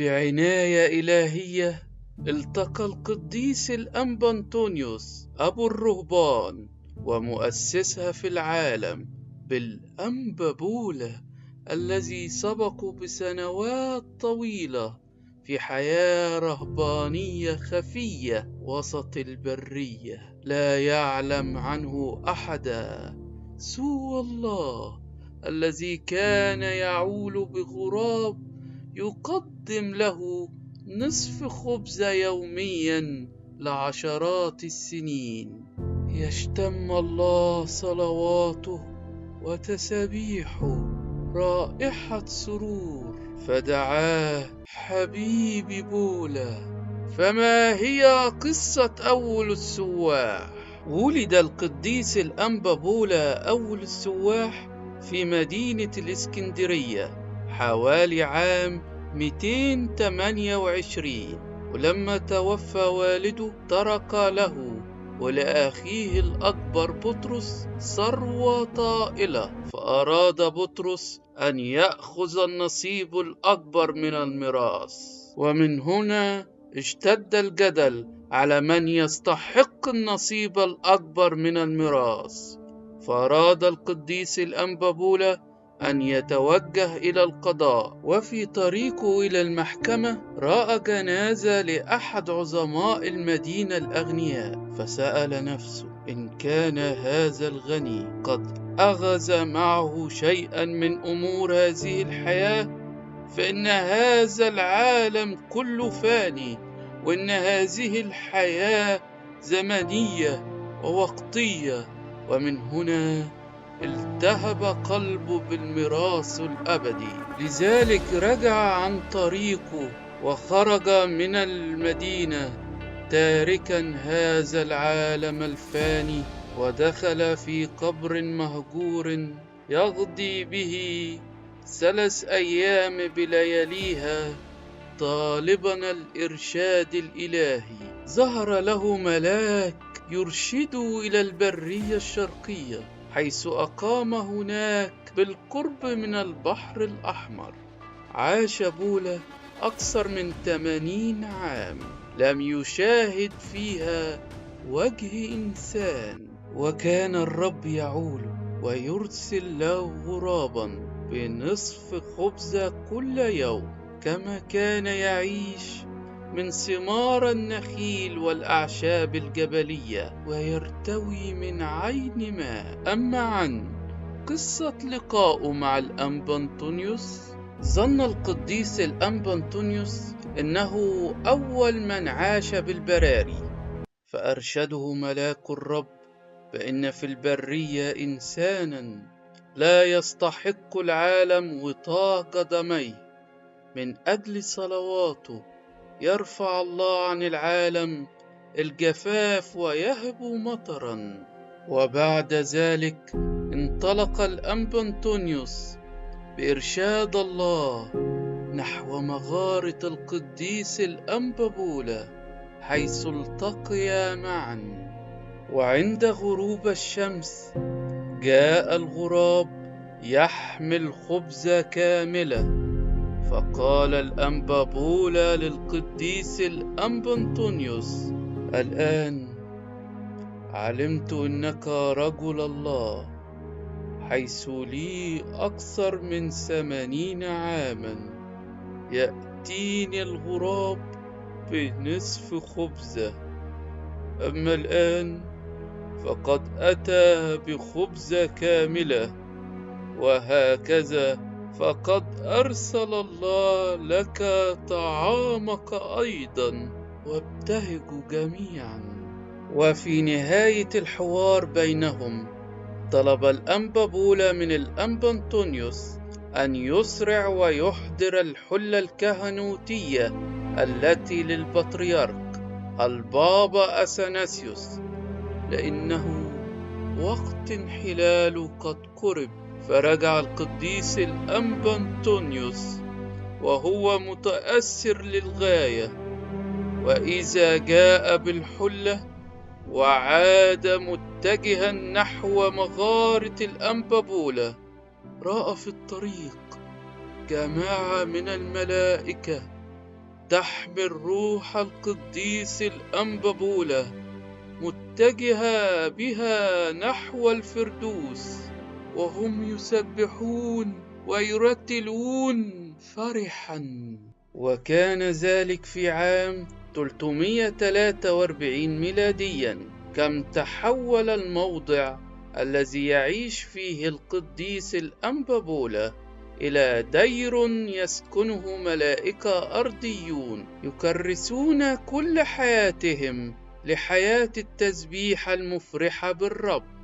بعناية إلهية التقى القديس الأنبا أنطونيوس أبو الرهبان ومؤسسها في العالم بالأنبا بولا الذي سبق بسنوات طويلة في حياة رهبانية خفية وسط البرية لا يعلم عنه أحدا سوى الله الذي كان يعول بغراب يقدم له نصف خبز يوميا لعشرات السنين. يشتم الله صلواته وتسابيحه رائحة سرور، فدعاه حبيبي بولا. فما هي قصة أول السواح؟ ولد القديس الأنبا بولا أول السواح في مدينة الإسكندرية حوالي عام 228، ولما توفى والده ترك له ولأخيه الأكبر بطرس ثروة طائلة، فأراد بطرس أن يأخذ النصيب الأكبر من الميراث، ومن هنا اشتد الجدل على من يستحق النصيب الأكبر من الميراث. فأراد القديس الأنبا بولا أن يتوجه إلى القضاء، وفي طريقه إلى المحكمة رأى جنازة لأحد عظماء المدينة الأغنياء، فسأل نفسه إن كان هذا الغني قد أخذ معه شيئا من أمور هذه الحياة فإن هذا العالم كله فاني، وإن هذه الحياة زمنية ووقتية. ومن هنا التهب قلبه بالميراث الأبدي، لذلك رجع عن طريقه وخرج من المدينة تاركا هذا العالم الفاني، ودخل في قبر مهجور يقضي به 3 أيام بلياليها طالبا الإرشاد الإلهي. ظهر له ملاك يرشده إلى البرية الشرقية، حيث أقام هناك بالقرب من البحر الأحمر. عاش بولا أكثر من 80 عام لم يشاهد فيها وجه إنسان، وكان الرب يعوله ويرسل له غرابا بنصف خبز كل يوم، كما كان يعيش من ثمار النخيل والأعشاب الجبلية ويرتوي من عين ماء. أما عن قصة لقائه مع الأنبا أنطونيوس، ظن القديس الأنبا أنطونيوس إنه أول من عاش بالبراري، فأرشده ملاك الرب بأن في البرية إنسانا لا يستحق العالم وطاء قدميه، من أجل صلواته يرفع الله عن العالم الجفاف ويهب مطرا. وبعد ذلك انطلق الأنبا أنطونيوس بإرشاد الله نحو مغارة القديس الأنبا بولا، حيث التقيا معا. وعند غروب الشمس جاء الغراب يحمل خبز كاملة، فقال الأنبا بولا للقديس الأنبا أنطونيوس: الآن علمت أنك رجل الله، حيث لي أكثر من 80 عاما يأتيني الغراب بنصف خبزة، أما الآن فقد أتى بخبزة كاملة، وهكذا فقد أرسل الله لك طعامك أيضا. وابتهجوا جميعا. وفي نهاية الحوار بينهم طلب الأنبا بولا من الأنبا أنطونيوس أن يسرع ويحضر الحلة الكهنوتية التي للبطريرك البابا أثناسيوس، لأنه وقت انحلاله قد قرب. فرجع القديس الأنبا أنطونيوس وهو متأثر للغاية، وإذا جاء بالحلة وعاد متجها نحو مغارة الأنبا بولا، رأى في الطريق جماعة من الملائكة تحمل روح القديس الأنبا بولا متجهة بها نحو الفردوس، وهم يسبحون ويرتلون فرحا. وكان ذلك في عام 343 ميلاديا. كم تحول الموضع الذي يعيش فيه القديس الأنبا بولا إلى دير يسكنه ملائكة أرضيون يكرسون كل حياتهم لحياة التسبيح المفرحة بالرب.